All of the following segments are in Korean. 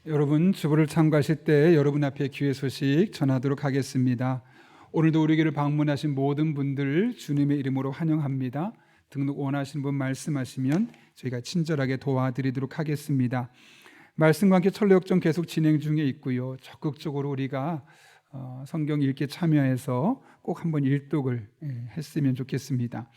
여러분 주보를 참고하실 때 여러분 앞에 귀의 소식 전하도록 하겠습니다. 오늘도 우리 교회를 방문하신 모든 분들 주님의 이름으로 환영합니다. 등록 원하시는 분 말씀하시면 저희가 친절하게 도와드리도록 하겠습니다. 말씀과 함께 철로역정 계속 진행 중에 있고요. 적극적으로 우리가 성경 읽기에 참여해서 꼭 한번 일독을 했으면 좋겠습니다.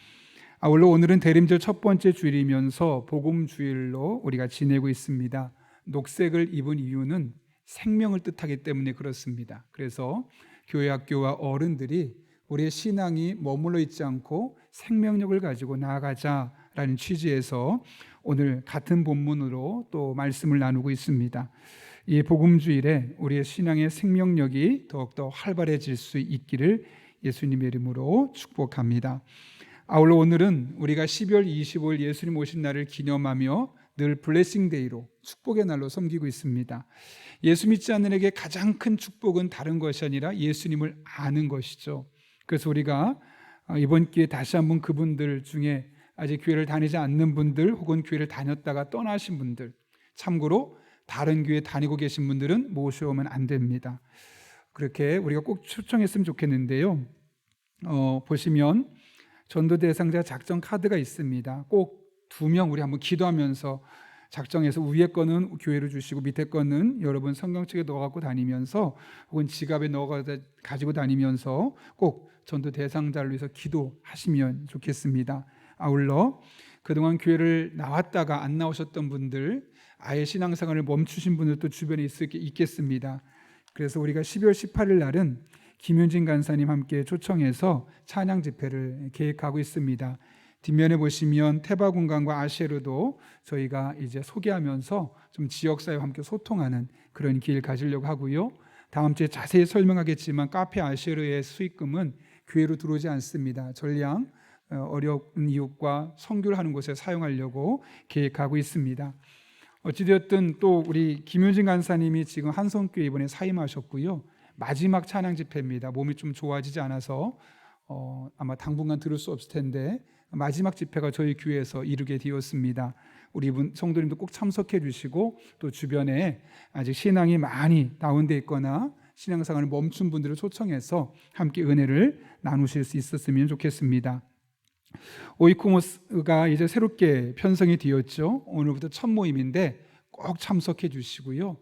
아울러 오늘은 대림절 첫 번째 주일이면서 복음 주일로 우리가 지내고 있습니다. 녹색을 입은 이유는 생명을 뜻하기 때문에 그렇습니다. 그래서 교회 학교와 어른들이 우리의 신앙이 머물러 있지 않고 생명력을 가지고 나아가자라는 취지에서 오늘 같은 본문으로 또 말씀을 나누고 있습니다. 이 복음주일에 우리의 신앙의 생명력이 더욱더 활발해질 수 있기를 예수님의 이름으로 축복합니다. 아울러 오늘은 우리가 12월 25일 예수님 오신 날을 기념하며 늘 블레싱 데이로 축복의 날로 섬기고 있습니다. 예수 믿지 않는 에게 가장 큰 축복은 다른 것이 아니라 예수님을 아는 것이죠. 그래서 우리가 이번 기회에 다시 한번 그분들 중에 아직 교회를 다니지 않는 분들 혹은 교회를 다녔다가 떠나신 분들, 참고로 다른 교회 다니고 계신 분들은 모셔오면 안 됩니다. 그렇게 우리가 꼭 초청했으면 좋겠는데요. 보시면 전도 대상자 작정 카드가 있습니다. 꼭 2명 우리 한번 기도하면서 작정해서 위에 거는 교회로 주시고 밑에 거는 여러분 성경책에 넣어갖고 다니면서 혹은 지갑에 넣어 가지고 다니면서 꼭 전도 대상자를 위해서 기도하시면 좋겠습니다. 아울러 그동안 교회를 나왔다가 안 나오셨던 분들, 아예 신앙생활을 멈추신 분들도 주변에 있겠습니다. 그래서 우리가 12월 18일 날은 김윤진 간사님 함께 초청해서 찬양 집회를 계획하고 있습니다. 뒷면에 보시면 테바공간과 아쉐르도 저희가 이제 소개하면서 좀 지역사회와 함께 소통하는 그런 기회를 가지려고 하고요. 다음 주에 자세히 설명하겠지만 카페 아쉐르의 수익금은 교회로 들어오지 않습니다. 전량 어려운 이웃과 선교를 하는 곳에 사용하려고 계획하고 있습니다. 어찌되었든 또 우리 김윤진 간사님이 지금 한성교회 이번에 사임하셨고요. 마지막 찬양 집회입니다. 몸이 좀 좋아지지 않아서 아마 당분간 들을 수 없을 텐데 마지막 집회가 저희 교회에서 이루게 되었습니다. 우리 성도님도 꼭 참석해 주시고 또 주변에 아직 신앙이 많이 다운돼 있거나 신앙생활을 멈춘 분들을 초청해서 함께 은혜를 나누실 수 있었으면 좋겠습니다. 오이코모스가 이제 새롭게 편성이 되었죠. 오늘부터 첫 모임인데 꼭 참석해 주시고요.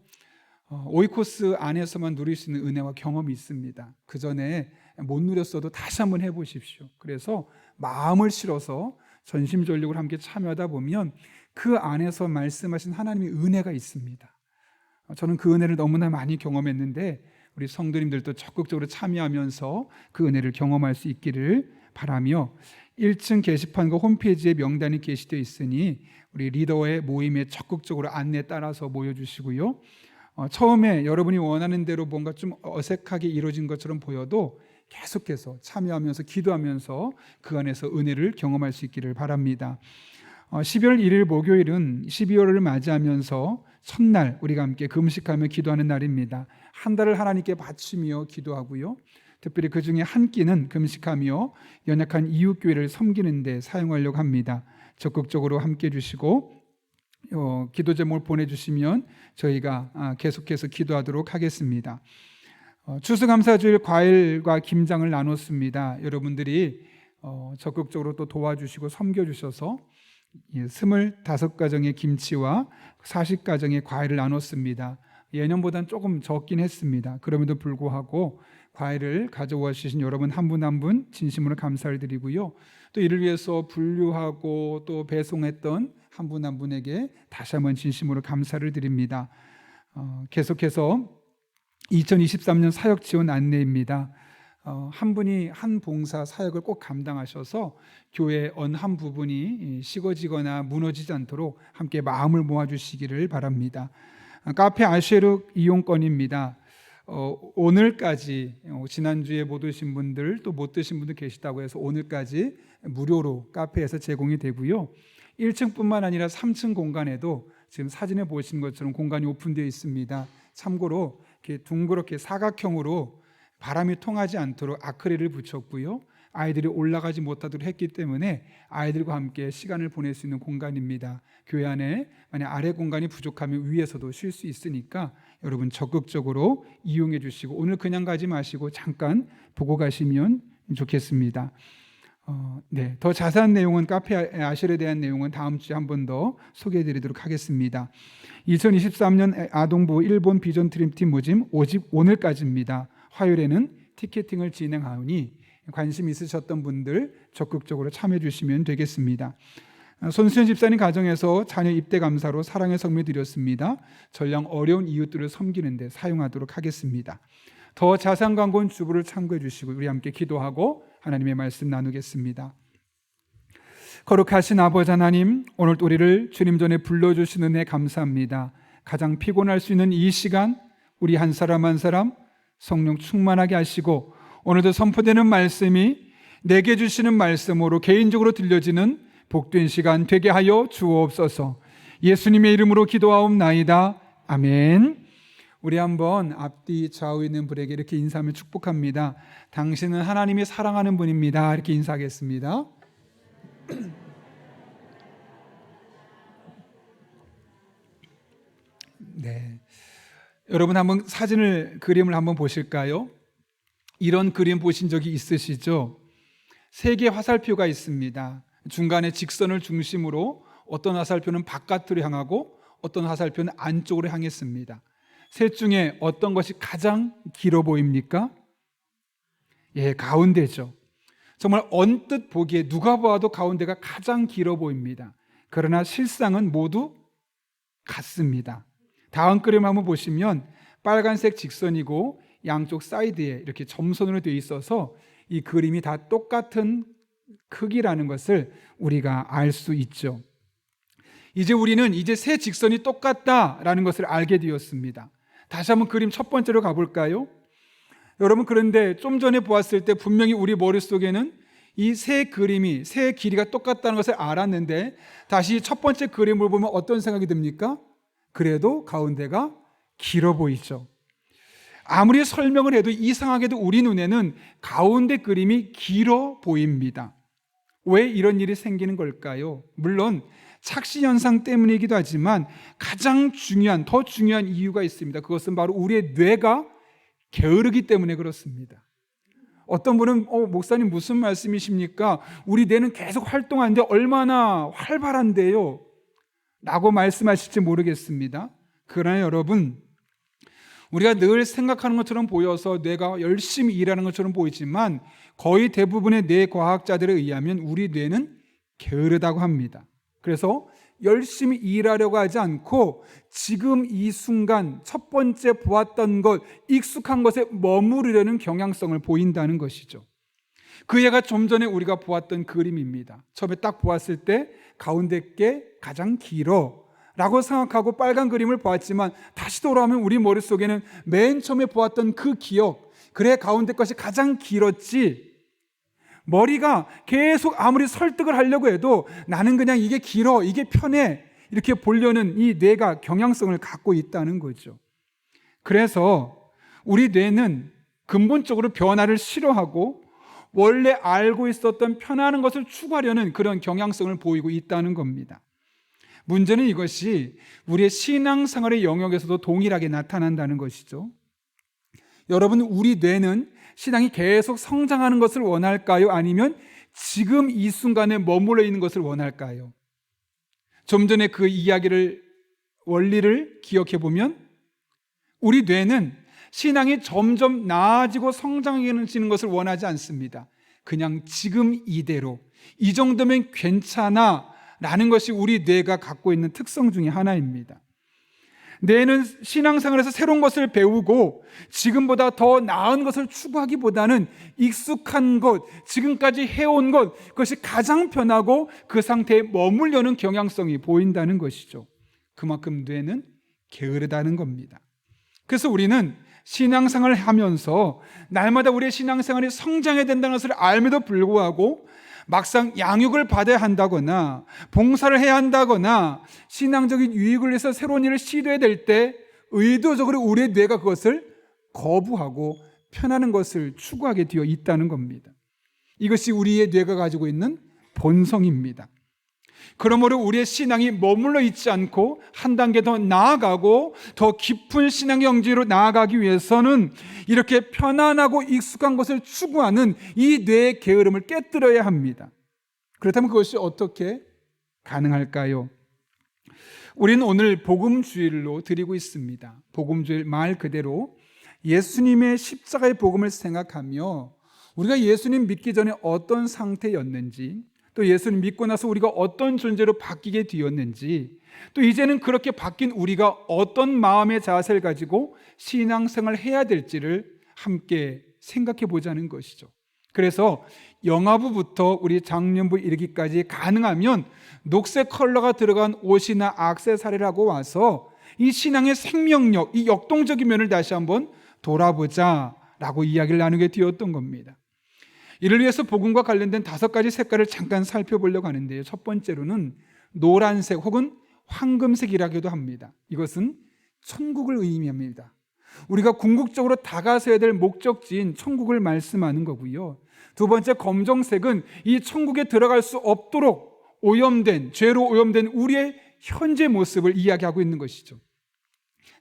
오이코스 안에서만 누릴 수 있는 은혜와 경험이 있습니다. 그 전에 못 누렸어도 다시 한번 해보십시오. 그래서 마음을 실어서 전심전력으로 함께 참여하다 보면 그 안에서 말씀하신 하나님의 은혜가 있습니다. 저는 그 은혜를 너무나 많이 경험했는데 우리 성도님들도 적극적으로 참여하면서 그 은혜를 경험할 수 있기를 바라며 1층 게시판과 홈페이지에 명단이 게시되어 있으니 우리 리더의 모임에 적극적으로 안내에 따라서 모여주시고요. 처음에 여러분이 원하는 대로 뭔가 좀 어색하게 이루어진 것처럼 보여도 계속해서 참여하면서 기도하면서 그 안에서 은혜를 경험할 수 있기를 바랍니다. 12월 1일 목요일은 12월을 맞이하면서 첫날 우리가 함께 금식하며 기도하는 날입니다. 한 달을 하나님께 바치며 기도하고요. 특별히 그 중에 한 끼는 금식하며 연약한 이웃교회를 섬기는 데 사용하려고 합니다. 적극적으로 함께 해주시고 기도 제목을 보내주시면 저희가 계속해서 기도하도록 하겠습니다. 추수감사주일 과일과 김장을 나눴습니다. 여러분들이 적극적으로 또 도와주시고 섬겨주셔서 25가정의 김치와 40가정의 과일을 나눴습니다. 예년보다는 조금 적긴 했습니다. 그럼에도 불구하고 과일을 가져와 주신 여러분 한 분 한 분 진심으로 감사를 드리고요. 또 이를 위해서 분류하고 또 배송했던 한 분 한 분에게 다시 한번 진심으로 감사를 드립니다. 계속해서 2023년 사역 지원 안내입니다. 한 분이 한 봉사 사역을 꼭 감당하셔서 교회 어느 한 부분이 식어지거나 무너지지 않도록 함께 마음을 모아주시기를 바랍니다. 카페 아쉐르 이용권입니다. 오늘까지 지난주에 못 오신 분들 또 못 드신 분들 계시다고 해서 오늘까지 무료로 카페에서 제공이 되고요. 1층뿐만 아니라 3층 공간에도 지금 사진에 보신 것처럼 공간이 오픈되어 있습니다. 참고로 이렇게 둥그렇게 사각형으로 바람이 통하지 않도록 아크릴을 붙였고요. 아이들이 올라가지 못하도록 했기 때문에 아이들과 함께 시간을 보낼 수 있는 공간입니다. 교회 안에 만약 아래 공간이 부족하면 위에서도 쉴 수 있으니까 여러분 적극적으로 이용해 주시고 오늘 그냥 가지 마시고 잠깐 보고 가시면 좋겠습니다. 네, 더 자세한 내용은 카페 아실에 대한 내용은 다음 주에 한 번 더 소개해 드리도록 하겠습니다. 2023년 아동부 일본 비전 드림팀 모집 오직 오늘까지입니다. 화요일에는 티켓팅을 진행하오니 관심 있으셨던 분들 적극적으로 참여해 주시면 되겠습니다. 손수현 집사님 가정에서 자녀 입대 감사로 사랑의 성묘 드렸습니다. 전량 어려운 이웃들을 섬기는 데 사용하도록 하겠습니다. 더 자세한 광고는 주부를 참고해 주시고 우리 함께 기도하고 하나님의 말씀 나누겠습니다. 거룩하신 아버지 하나님, 오늘 우리를 주님 전에 불러주시는 은혜 감사합니다. 가장 피곤할 수 있는 이 시간 우리 한 사람 한 사람 성령 충만하게 하시고 오늘도 선포되는 말씀이 내게 주시는 말씀으로 개인적으로 들려지는 복된 시간 되게 하여 주옵소서. 예수님의 이름으로 기도하옵나이다. 아멘. 우리 한번 앞뒤 좌우에 있는 분에게 이렇게 인사하며 축복합니다. 당신은 하나님이 사랑하는 분입니다. 이렇게 인사하겠습니다. 네, 여러분 한번 그림을 한번 보실까요? 이런 그림 보신 적이 있으시죠? 세 개의 화살표가 있습니다. 중간에 직선을 중심으로 어떤 화살표는 바깥으로 향하고 어떤 화살표는 안쪽으로 향했습니다. 셋 중에 어떤 것이 가장 길어 보입니까? 예, 가운데죠. 정말 언뜻 보기에 누가 봐도 가운데가 가장 길어 보입니다. 그러나 실상은 모두 같습니다. 다음 그림 한번 보시면 빨간색 직선이고 양쪽 사이드에 이렇게 점선으로 되어 있어서 이 그림이 다 똑같은 크기라는 것을 우리가 알 수 있죠. 이제 우리는 이제 세 직선이 똑같다라는 것을 알게 되었습니다. 다시 한번 그림 첫 번째로 가볼까요? 여러분, 그런데 좀 전에 보았을 때 분명히 우리 머릿속에는 이 세 그림이 세 길이가 똑같다는 것을 알았는데 다시 첫 번째 그림을 보면 어떤 생각이 듭니까? 그래도 가운데가 길어 보이죠. 아무리 설명을 해도 이상하게도 우리 눈에는 가운데 그림이 길어 보입니다. 왜 이런 일이 생기는 걸까요? 물론 착시 현상 때문이기도 하지만 가장 중요한, 더 중요한 이유가 있습니다. 그것은 바로 우리의 뇌가 게으르기 때문에 그렇습니다. 어떤 분은 목사님 무슨 말씀이십니까? 우리 뇌는 계속 활동하는데 얼마나 활발한데요? 라고 말씀하실지 모르겠습니다. 그러나 여러분, 우리가 늘 생각하는 것처럼 보여서 뇌가 열심히 일하는 것처럼 보이지만 거의 대부분의 뇌과학자들에 의하면 우리 뇌는 게으르다고 합니다. 그래서 열심히 일하려고 하지 않고 지금 이 순간 첫 번째 보았던 것, 익숙한 것에 머무르려는 경향성을 보인다는 것이죠. 그 예가 좀 전에 우리가 보았던 그림입니다. 처음에 딱 보았을 때 가운데 게 가장 길어 라고 생각하고 빨간 그림을 보았지만 다시 돌아오면 우리 머릿속에는 맨 처음에 보았던 그 기억, 그래 가운데 것이 가장 길었지, 머리가 계속 아무리 설득을 하려고 해도 나는 그냥 이게 길어, 이게 편해 이렇게 보려는 이 뇌가 경향성을 갖고 있다는 거죠. 그래서 우리 뇌는 근본적으로 변화를 싫어하고 원래 알고 있었던 편안한 것을 추구하려는 그런 경향성을 보이고 있다는 겁니다. 문제는 이것이 우리의 신앙생활의 영역에서도 동일하게 나타난다는 것이죠. 여러분, 우리 뇌는 신앙이 계속 성장하는 것을 원할까요? 아니면 지금 이 순간에 머물러 있는 것을 원할까요? 좀 전에 그 원리를 기억해 보면 우리 뇌는 신앙이 점점 나아지고 성장해지는 것을 원하지 않습니다. 그냥 지금 이대로, 이 정도면 괜찮아 라는 것이 우리 뇌가 갖고 있는 특성 중에 하나입니다. 뇌는 신앙생활에서 새로운 것을 배우고 지금보다 더 나은 것을 추구하기보다는 익숙한 것, 지금까지 해온 것, 그것이 가장 편하고 그 상태에 머물려는 경향성이 보인다는 것이죠. 그만큼 뇌는 게으르다는 겁니다. 그래서 우리는 신앙생활을 하면서 날마다 우리의 신앙생활이 성장해야 된다는 것을 알면도 불구하고 막상 양육을 받아야 한다거나 봉사를 해야 한다거나 신앙적인 유익을 위해서 새로운 일을 시도해야 될 때 의도적으로 우리의 뇌가 그것을 거부하고 편하는 것을 추구하게 되어 있다는 겁니다. 이것이 우리의 뇌가 가지고 있는 본성입니다. 그러므로 우리의 신앙이 머물러 있지 않고 한 단계 더 나아가고 더 깊은 신앙 영지로 나아가기 위해서는 이렇게 편안하고 익숙한 것을 추구하는 이 뇌의 게으름을 깨뜨려야 합니다. 그렇다면 그것이 어떻게 가능할까요? 우리는 오늘 복음주일로 드리고 있습니다. 복음주일 말 그대로 예수님의 십자가의 복음을 생각하며 우리가 예수님 믿기 전에 어떤 상태였는지, 또 예수님 믿고 나서 우리가 어떤 존재로 바뀌게 되었는지, 또 이제는 그렇게 바뀐 우리가 어떤 마음의 자세를 가지고 신앙생활을 해야 될지를 함께 생각해 보자는 것이죠. 그래서 영아부부터 우리 장년부 이르기까지 가능하면 녹색 컬러가 들어간 옷이나 액세서리를 하고 와서 이 신앙의 생명력, 이 역동적인 면을 다시 한번 돌아보자라고 이야기를 나누게 되었던 겁니다. 이를 위해서 복음과 관련된 5가지 색깔을 잠깐 살펴보려고 하는데요. 첫 번째로는 노란색 혹은 황금색이라고도 합니다. 이것은 천국을 의미합니다. 우리가 궁극적으로 다가서야 될 목적지인 천국을 말씀하는 거고요. 두 번째 검정색은 이 천국에 들어갈 수 없도록 죄로 오염된 우리의 현재 모습을 이야기하고 있는 것이죠.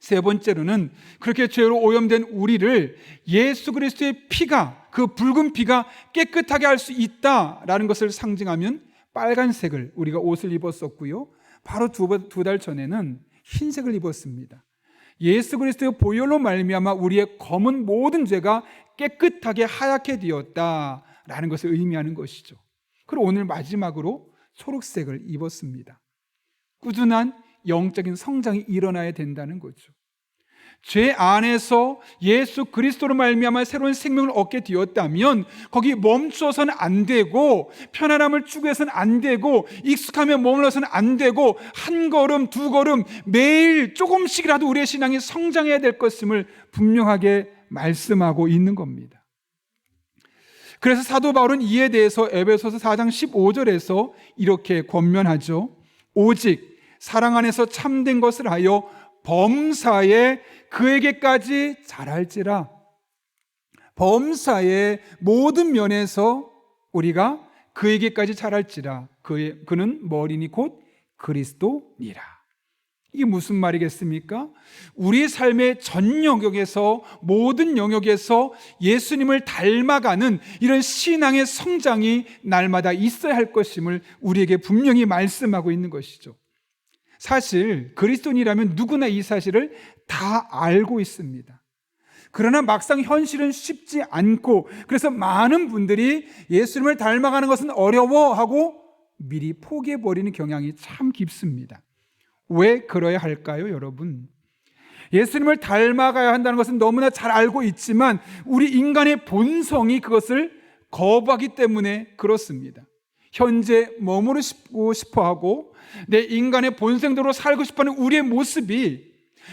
세 번째로는 그렇게 죄로 오염된 우리를 예수 그리스도의 피가, 그 붉은 피가 깨끗하게 할 수 있다라는 것을 상징하면 빨간색을 우리가 옷을 입었었고요. 바로 두 달 전에는 흰색을 입었습니다. 예수 그리스도의 보혈로 말미암아 우리의 검은 모든 죄가 깨끗하게 하얗게 되었다라는 것을 의미하는 것이죠. 그리고 오늘 마지막으로 초록색을 입었습니다. 꾸준한 영적인 성장이 일어나야 된다는 거죠. 죄 안에서 예수 그리스도로 말미암아 새로운 생명을 얻게 되었다면 거기 멈추어서는 안 되고, 편안함을 추구해서는 안 되고, 익숙하며 머물러서는 안 되고, 한 걸음 두 걸음 매일 조금씩이라도 우리의 신앙이 성장해야 될 것임을 분명하게 말씀하고 있는 겁니다. 그래서 사도 바울은 이에 대해서 에베소서 4장 15절에서 이렇게 권면하죠. 오직 사랑 안에서 참된 것을 하여 범사에 그에게까지 자랄지라. 범사의 모든 면에서 우리가 그에게까지 자랄지라. 그는 머리니 곧 그리스도니라. 이게 무슨 말이겠습니까? 우리 삶의 전 영역에서, 모든 영역에서 예수님을 닮아가는 이런 신앙의 성장이 날마다 있어야 할 것임을 우리에게 분명히 말씀하고 있는 것이죠. 사실 그리스도인이라면 누구나 이 사실을 다 알고 있습니다. 그러나 막상 현실은 쉽지 않고, 그래서 많은 분들이 예수님을 닮아가는 것은 어려워하고 미리 포기해버리는 경향이 참 깊습니다. 왜 그러야 할까요, 여러분? 예수님을 닮아가야 한다는 것은 너무나 잘 알고 있지만 우리 인간의 본성이 그것을 거부하기 때문에 그렇습니다. 현재 머무르고 싶어하고 내 인간의 본성대로 살고 싶어하는 우리의 모습이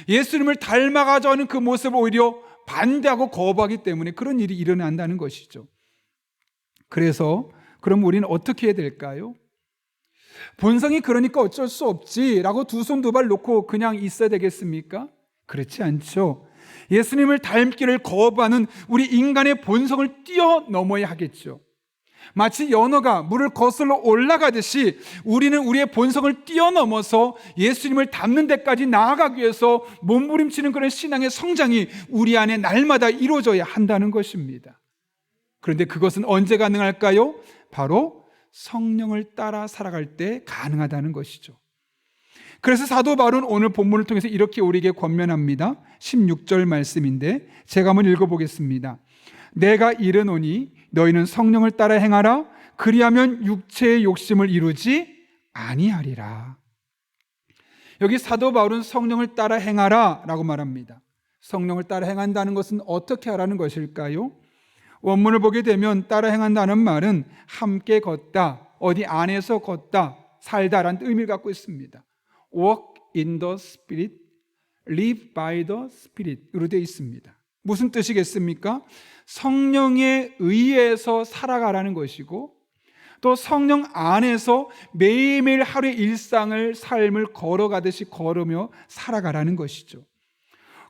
예수님을 닮아가자 하는 그 모습을 오히려 반대하고 거부하기 때문에 그런 일이 일어난다는 것이죠. 그래서 그럼 우리는 어떻게 해야 될까요? 본성이 그러니까 어쩔 수 없지라고 두 손 두 발 놓고 그냥 있어야 되겠습니까? 그렇지 않죠. 예수님을 닮기를 거부하는 우리 인간의 본성을 뛰어넘어야 하겠죠. 마치 연어가 물을 거슬러 올라가듯이 우리는 우리의 본성을 뛰어넘어서 예수님을 닮는 데까지 나아가기 위해서 몸부림치는 그런 신앙의 성장이 우리 안에 날마다 이루어져야 한다는 것입니다. 그런데 그것은 언제 가능할까요? 바로 성령을 따라 살아갈 때 가능하다는 것이죠. 그래서 사도 바울은 오늘 본문을 통해서 이렇게 우리에게 권면합니다. 16절 말씀인데 제가 한번 읽어보겠습니다. 내가 이르노니 너희는 성령을 따라 행하라. 그리하면 육체의 욕심을 이루지 아니하리라. 여기 사도 바울은 성령을 따라 행하라 라고 말합니다. 성령을 따라 행한다는 것은 어떻게 하라는 것일까요? 원문을 보게 되면 따라 행한다는 말은 함께 걷다, 어디 안에서 걷다, 살다라는 의미를 갖고 있습니다. Walk in the Spirit, live by the Spirit으로 되어 있습니다. 무슨 뜻이겠습니까? 성령에 의해서 살아가라는 것이고, 또 성령 안에서 매일매일 하루의 일상을, 삶을 걸어가듯이 걸으며 살아가라는 것이죠.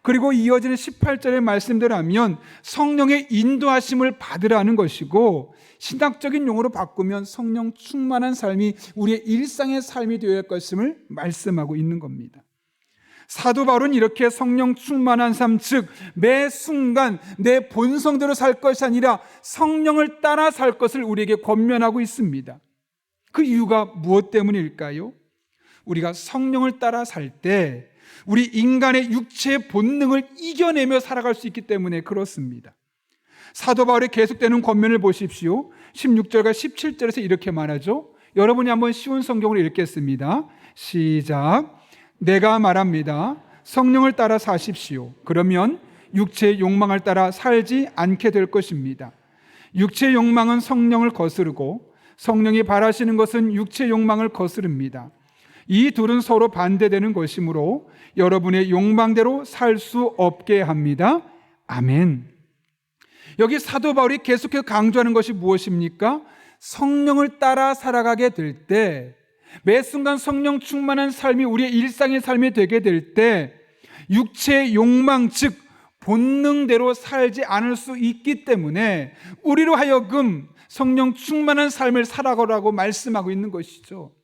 그리고 이어지는 18절의 말씀대로 하면 성령의 인도하심을 받으라는 것이고, 신학적인 용어로 바꾸면 성령 충만한 삶이 우리의 일상의 삶이 되어야 할 것임을 말씀하고 있는 겁니다. 사도 바울은 이렇게 성령 충만한 삶, 즉 매 순간 내 본성대로 살 것이 아니라 성령을 따라 살 것을 우리에게 권면하고 있습니다. 그 이유가 무엇 때문일까요? 우리가 성령을 따라 살 때 우리 인간의 육체의 본능을 이겨내며 살아갈 수 있기 때문에 그렇습니다. 사도 바울의 계속되는 권면을 보십시오. 16절과 17절에서 이렇게 말하죠. 여러분이 한번 쉬운 성경으로 읽겠습니다. 시작. 내가 말합니다. 성령을 따라 사십시오. 그러면 육체의 욕망을 따라 살지 않게 될 것입니다. 육체의 욕망은 성령을 거스르고 성령이 바라시는 것은 육체의 욕망을 거스릅니다. 이 둘은 서로 반대되는 것이므로 여러분의 욕망대로 살 수 없게 합니다. 아멘. 여기 사도 바울이 계속해서 강조하는 것이 무엇입니까? 성령을 따라 살아가게 될 때, 매 순간 성령 충만한 삶이 우리의 일상의 삶이 되게 될 때 육체의 욕망, 즉 본능대로 살지 않을 수 있기 때문에 우리로 하여금 성령 충만한 삶을 살아가라고 말씀하고 있는 것이죠.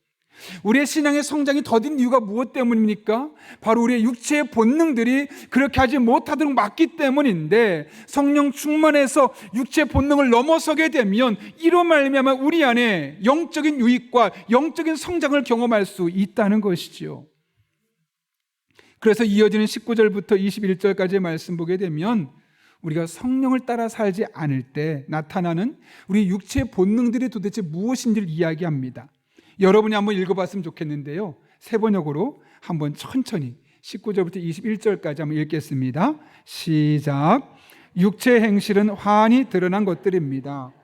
우리의 신앙의 성장이 더딘 이유가 무엇 때문입니까? 바로 우리의 육체의 본능들이 그렇게 하지 못하도록 막기 때문인데, 성령 충만해서 육체의 본능을 넘어서게 되면 이로 말미암아 우리 안에 영적인 유익과 영적인 성장을 경험할 수 있다는 것이지요. 그래서 이어지는 19절부터 21절까지의 말씀 보게 되면 우리가 성령을 따라 살지 않을 때 나타나는 우리 육체의 본능들이 도대체 무엇인지를 이야기합니다. 여러분이 한번 읽어봤으면 좋겠는데요, 세 번역으로 한번 천천히 19절부터 21절까지 한번 읽겠습니다. 시작. 육체의 행실은 환히 드러난 것들입니다.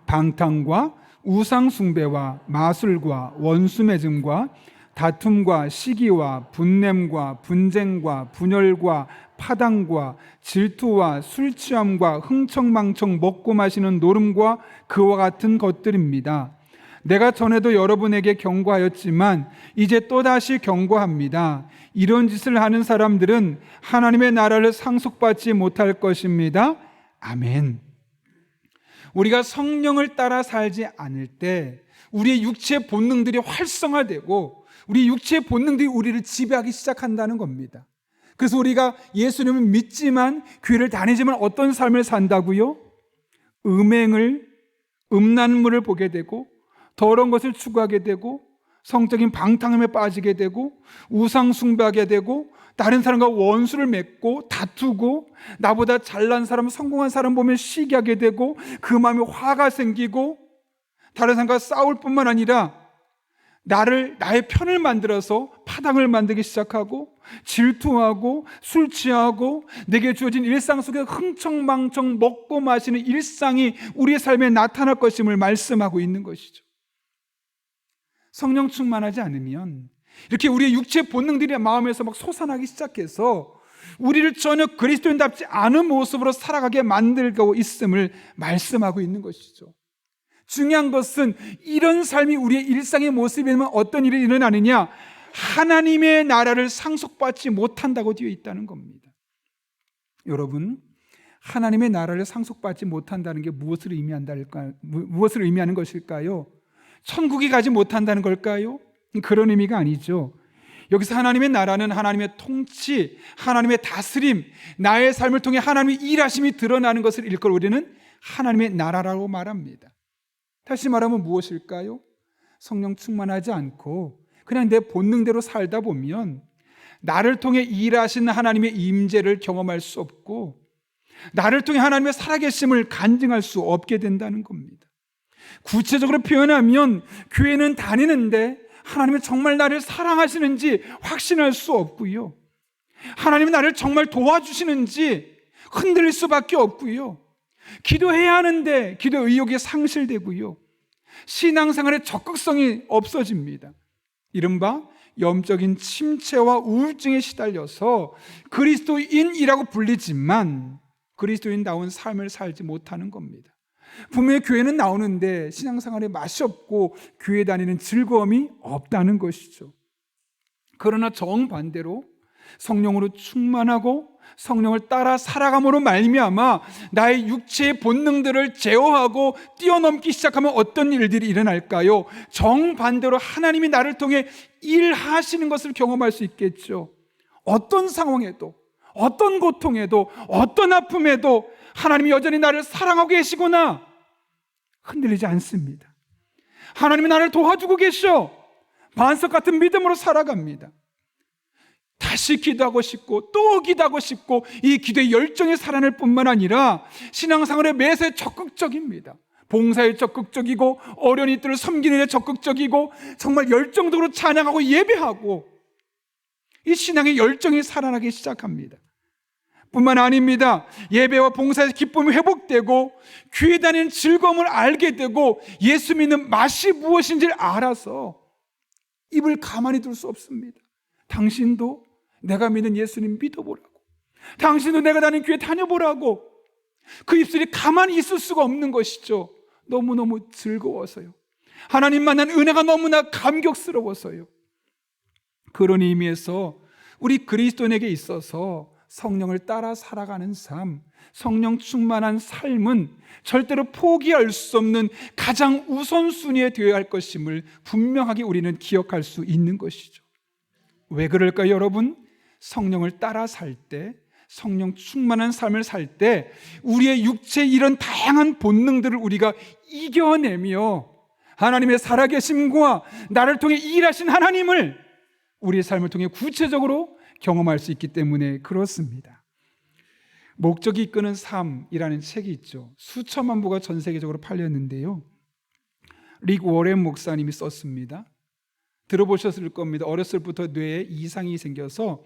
방탕과 우상 숭배와 마술과 원수 맺음과 다툼과 시기와 분냄과 분쟁과 분열과 파당과 질투와 술 취함과 흥청망청 먹고 마시는 노름과 그와 같은 것들입니다. 내가 전에도 여러분에게 경고하였지만 이제 또다시 경고합니다. 이런 짓을 하는 사람들은 하나님의 나라를 상속받지 못할 것입니다. 아멘. 우리가 성령을 따라 살지 않을 때 우리의 육체의 본능들이 활성화되고 우리 육체의 본능들이 우리를 지배하기 시작한다는 겁니다. 그래서 우리가 예수님을 믿지만, 교회를 다니지만 어떤 삶을 산다고요? 음란물을 보게 되고 더러운 것을 추구하게 되고 성적인 방탕함에 빠지게 되고 우상 숭배하게 되고 다른 사람과 원수를 맺고 다투고 나보다 잘난 사람, 성공한 사람 보면 시기하게 되고 그 마음에 화가 생기고 다른 사람과 싸울 뿐만 아니라 나의 편을 만들어서 파당을 만들기 시작하고 질투하고 술 취하고 내게 주어진 일상 속에 흥청망청 먹고 마시는 일상이 우리의 삶에 나타날 것임을 말씀하고 있는 것이죠. 성령 충만하지 않으면 이렇게 우리의 육체 본능들이 마음에서 막 솟아나기 시작해서 우리를 전혀 그리스도인답지 않은 모습으로 살아가게 만들고 있음을 말씀하고 있는 것이죠. 중요한 것은 이런 삶이 우리의 일상의 모습이면 어떤 일이 일어나느냐? 하나님의 나라를 상속받지 못한다고 되어 있다는 겁니다. 여러분, 하나님의 나라를 상속받지 못한다는 게 무엇을 의미하는 것일까요? 천국에 가지 못한다는 걸까요? 그런 의미가 아니죠. 여기서 하나님의 나라는 하나님의 통치, 하나님의 다스림, 나의 삶을 통해 하나님의 일하심이 드러나는 것을 일컬어 우리는 하나님의 나라라고 말합니다. 다시 말하면 무엇일까요? 성령 충만하지 않고 그냥 내 본능대로 살다 보면 나를 통해 일하시는 하나님의 임재를 경험할 수 없고 나를 통해 하나님의 살아계심을 간증할 수 없게 된다는 겁니다. 구체적으로 표현하면 교회는 다니는데 하나님은 정말 나를 사랑하시는지 확신할 수 없고요, 하나님은 나를 정말 도와주시는지 흔들릴 수밖에 없고요, 기도해야 하는데 기도 의욕이 상실되고요, 신앙생활의 적극성이 없어집니다. 이른바 영적인 침체와 우울증에 시달려서 그리스도인이라고 불리지만 그리스도인다운 삶을 살지 못하는 겁니다. 분명히 교회는 나오는데 신앙생활에 맛이 없고 교회 다니는 즐거움이 없다는 것이죠. 그러나 정반대로 성령으로 충만하고 성령을 따라 살아감으로 말미암아 나의 육체의 본능들을 제어하고 뛰어넘기 시작하면 어떤 일들이 일어날까요? 정반대로 하나님이 나를 통해 일하시는 것을 경험할 수 있겠죠. 어떤 상황에도, 어떤 고통에도, 어떤 아픔에도 하나님이 여전히 나를 사랑하고 계시구나 흔들리지 않습니다. 하나님이 나를 도와주고 계셔. 반석 같은 믿음으로 살아갑니다. 다시 기도하고 싶고 또 기도하고 싶고 이 기도의 열정이 살아날 뿐만 아니라 신앙생활의 매사에 적극적입니다. 봉사에 적극적이고 어려운 이들을 섬기는 데 적극적이고 정말 열정적으로 찬양하고 예배하고 이 신앙의 열정이 살아나기 시작합니다. 뿐만 아닙니다. 예배와 봉사에서 기쁨이 회복되고 교회 다니는 즐거움을 알게 되고 예수 믿는 맛이 무엇인지를 알아서 입을 가만히 둘 수 없습니다. 당신도 내가 믿는 예수님 믿어보라고, 당신도 내가 다니는 교회 다녀보라고. 그 입술이 가만히 있을 수가 없는 것이죠. 너무너무 즐거워서요. 하나님 만난 은혜가 너무나 감격스러워서요. 그런 의미에서 우리 그리스도인에게 있어서 성령을 따라 살아가는 삶, 성령 충만한 삶은 절대로 포기할 수 없는 가장 우선순위에 되어야 할 것임을 분명하게 우리는 기억할 수 있는 것이죠. 왜 그럴까요, 여러분? 성령을 따라 살 때, 성령 충만한 삶을 살 때 우리의 육체의 이런 다양한 본능들을 우리가 이겨내며 하나님의 살아계심과 나를 통해 일하신 하나님을 우리의 삶을 통해 구체적으로 경험할 수 있기 때문에 그렇습니다. 목적이 이끄는 삶이라는 책이 있죠. 수천만 부가 전 세계적으로 팔렸는데요, 릭 워렌 목사님이 썼습니다. 들어보셨을 겁니다. 어렸을 때부터 뇌에 이상이 생겨서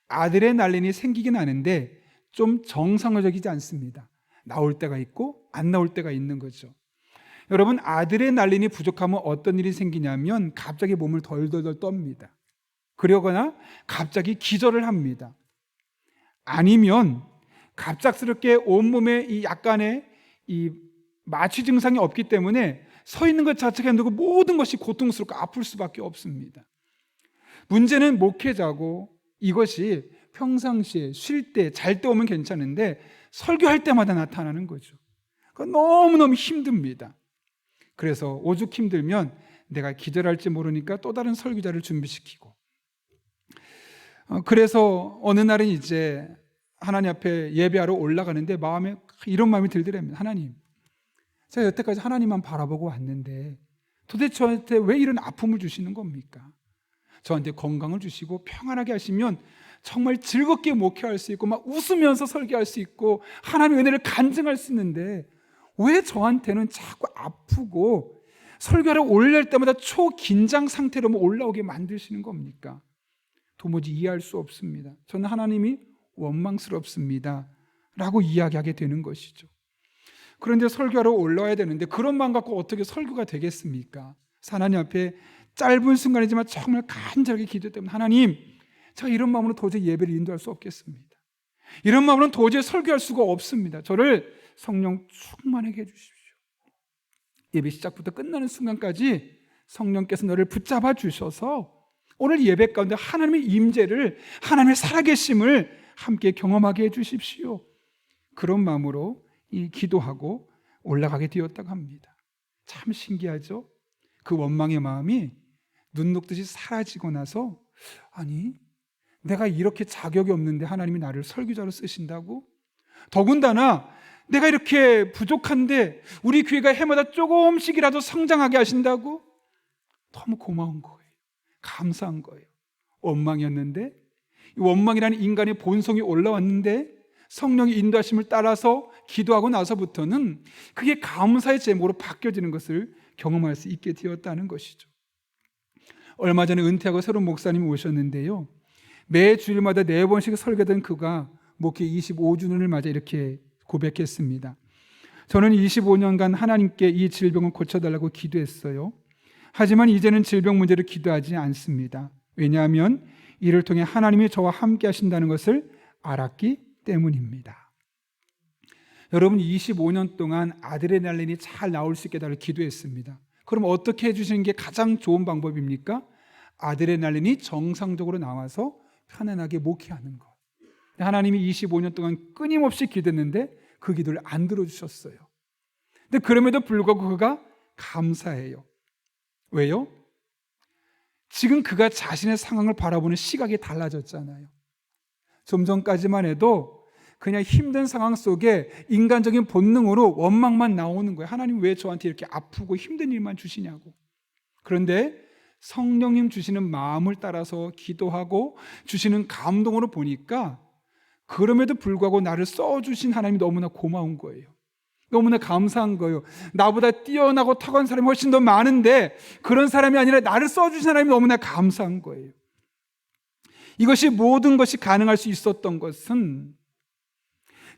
아드레날린이 생기긴 하는데 좀 정상적이지 않습니다. 나올 때가 있고 안 나올 때가 있는 거죠. 여러분, 아드레날린이 부족하면 어떤 일이 생기냐면 갑자기 몸을 덜덜덜 떱니다. 그러거나 갑자기 기절을 합니다. 아니면 갑작스럽게 온몸에 이 약간의 이 마취 증상이 없기 때문에 서 있는 것 자체가 힘들고 모든 것이 고통스럽고 아플 수밖에 없습니다. 문제는 목회자고 이것이 평상시에 쉴 때, 잘 때 오면 괜찮은데 설교할 때마다 나타나는 거죠. 너무너무 힘듭니다. 그래서 오죽 힘들면 내가 기절할지 모르니까 또 다른 설교자를 준비시키고, 그래서 어느 날은 이제 하나님 앞에 예배하러 올라가는데 마음에 이런 마음이 들더랍니다. 하나님, 제가 여태까지 하나님만 바라보고 왔는데 도대체 저한테 왜 이런 아픔을 주시는 겁니까? 저한테 건강을 주시고 평안하게 하시면 정말 즐겁게 목회할 수 있고 막 웃으면서 설교할 수 있고 하나님의 은혜를 간증할 수 있는데 왜 저한테는 자꾸 아프고 설교하러 올라올 때마다 초긴장 상태로 올라오게 만드시는 겁니까? 도무지 이해할 수 없습니다. 저는 하나님이 원망스럽습니다 라고 이야기하게 되는 것이죠. 그런데 설교하러 올라와야 되는데 그런 마음 갖고 어떻게 설교가 되겠습니까? 하나님 앞에 짧은 순간이지만 정말 간절하게 기도했다면, 하나님, 제가 이런 마음으로 도저히 예배를 인도할 수 없겠습니다. 이런 마음으로는 도저히 설교할 수가 없습니다. 저를 성령 충만하게 해주십시오. 예배 시작부터 끝나는 순간까지 성령께서 너를 붙잡아 주셔서 오늘 예배 가운데 하나님의 임재를, 하나님의 살아계심을 함께 경험하게 해주십시오. 그런 마음으로 이 기도하고 올라가게 되었다고 합니다. 참 신기하죠? 그 원망의 마음이 눈 녹듯이 사라지고 나서, 아니, 내가 이렇게 자격이 없는데 하나님이 나를 설교자로 쓰신다고? 더군다나 내가 이렇게 부족한데 우리 교회가 해마다 조금씩이라도 성장하게 하신다고? 너무 고마운 거예요. 감사한 거예요. 원망이었는데, 이 원망이라는 인간의 본성이 올라왔는데 성령의 인도하심을 따라서 기도하고 나서부터는 그게 감사의 제목으로 바뀌어지는 것을 경험할 수 있게 되었다는 것이죠. 얼마 전에 은퇴하고 새로운 목사님이 오셨는데요, 매 주일마다 4번씩 설교된 그가 목회 25주년을 맞아 이렇게 고백했습니다. 저는 25년간 하나님께 이 질병을 고쳐달라고 기도했어요. 하지만 이제는 질병 문제를 기도하지 않습니다. 왜냐하면 이를 통해 하나님이 저와 함께 하신다는 것을 알았기 때문입니다. 여러분, 25년 동안 아드레날린이 잘 나올 수 있게 달라고 기도했습니다. 그럼 어떻게 해주시는 게 가장 좋은 방법입니까? 아드레날린이 정상적으로 나와서 편안하게 목회하는 것. 하나님이 25년 동안 끊임없이 기도했는데 그 기도를 안 들어주셨어요. 근데 그럼에도 불구하고 그가 감사해요. 왜요? 지금 그가 자신의 상황을 바라보는 시각이 달라졌잖아요. 좀 전까지만 해도 그냥 힘든 상황 속에 인간적인 본능으로 원망만 나오는 거예요. 하나님 왜 저한테 이렇게 아프고 힘든 일만 주시냐고. 그런데 성령님 주시는 마음을 따라서 기도하고 주시는 감동으로 보니까 그럼에도 불구하고 나를 써주신 하나님이 너무나 고마운 거예요. 너무나 감사한 거예요. 나보다 뛰어나고 탁월한 사람이 훨씬 더 많은데 그런 사람이 아니라 나를 써주신 하나님이 너무나 감사한 거예요. 이것이 모든 것이 가능할 수 있었던 것은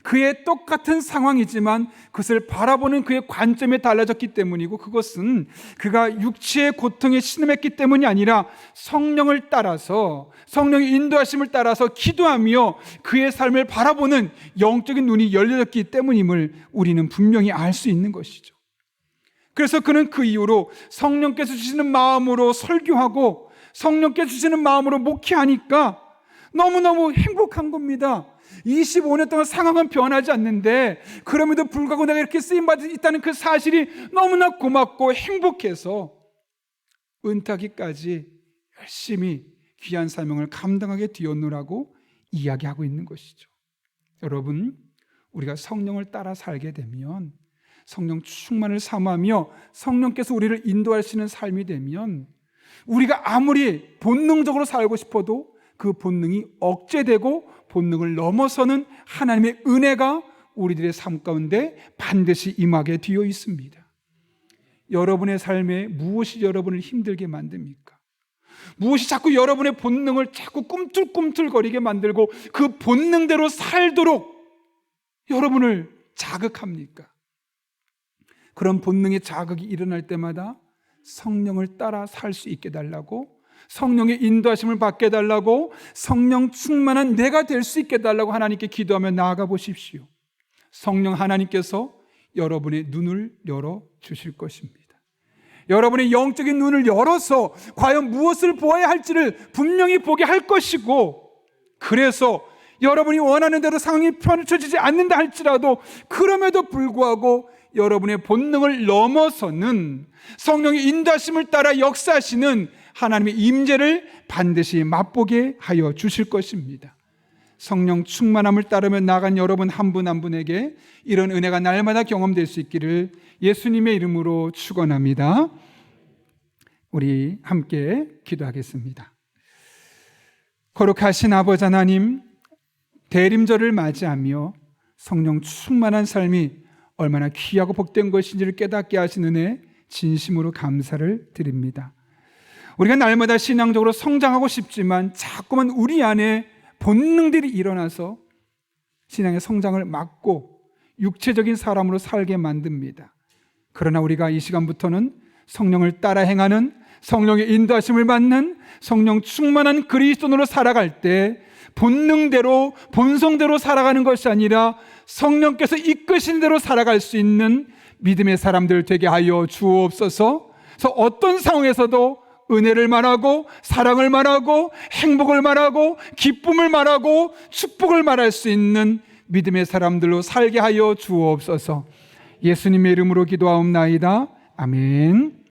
그의 똑같은 상황이지만 그것을 바라보는 그의 관점이 달라졌기 때문이고, 그것은 그가 육체의 고통에 신음했기 때문이 아니라 성령을 따라서, 성령의 인도하심을 따라서 기도하며 그의 삶을 바라보는 영적인 눈이 열려졌기 때문임을 우리는 분명히 알 수 있는 것이죠. 그래서 그는 그 이후로 성령께서 주시는 마음으로 설교하고 성령께서 주시는 마음으로 목회하니까 너무너무 행복한 겁니다. 25년 동안 상황은 변하지 않는데 그럼에도 불구하고 내가 이렇게 쓰임받을 수 있다는 그 사실이 너무나 고맙고 행복해서 은퇴하기까지 열심히 귀한 사명을 감당하게 되었노라고 이야기하고 있는 것이죠. 여러분, 우리가 성령을 따라 살게 되면, 성령 충만을 삼으며 성령께서 우리를 인도하시는 삶이 되면, 우리가 아무리 본능적으로 살고 싶어도 그 본능이 억제되고 본능을 넘어서는 하나님의 은혜가 우리들의 삶 가운데 반드시 임하게 되어 있습니다. 여러분의 삶에 무엇이 여러분을 힘들게 만듭니까? 무엇이 자꾸 여러분의 본능을 자꾸 꿈틀꿈틀거리게 만들고 그 본능대로 살도록 여러분을 자극합니까? 그런 본능의 자극이 일어날 때마다 성령을 따라 살 수 있게 달라고, 성령의 인도하심을 받게 달라고, 성령 충만한 내가 될 수 있게 달라고 하나님께 기도하며 나아가 보십시오. 성령 하나님께서 여러분의 눈을 열어 주실 것입니다. 여러분의 영적인 눈을 열어서 과연 무엇을 보아야 할지를 분명히 보게 할 것이고, 그래서 여러분이 원하는 대로 상황이 펼쳐지지 않는다 할지라도 그럼에도 불구하고 여러분의 본능을 넘어서는 성령의 인도하심을 따라 역사하시는 하나님의 임재를 반드시 맛보게 하여 주실 것입니다. 성령 충만함을 따르며 나간 여러분 한 분 한 분에게 이런 은혜가 날마다 경험될 수 있기를 예수님의 이름으로 축원합니다. 우리 함께 기도하겠습니다. 거룩하신 아버지 하나님, 대림절을 맞이하며 성령 충만한 삶이 얼마나 귀하고 복된 것인지를 깨닫게 하시는 은혜 진심으로 감사를 드립니다. 우리가 날마다 신앙적으로 성장하고 싶지만 자꾸만 우리 안에 본능들이 일어나서 신앙의 성장을 막고 육체적인 사람으로 살게 만듭니다. 그러나 우리가 이 시간부터는 성령을 따라 행하는, 성령의 인도하심을 받는, 성령 충만한 그리스도인으로 살아갈 때 본능대로, 본성대로 살아가는 것이 아니라 성령께서 이끄신 대로 살아갈 수 있는 믿음의 사람들 되게 하여 주옵소서. 그래서 어떤 상황에서도 은혜를 말하고 사랑을 말하고 행복을 말하고 기쁨을 말하고 축복을 말할 수 있는 믿음의 사람들로 살게 하여 주옵소서. 예수님의 이름으로 기도하옵나이다. 아멘.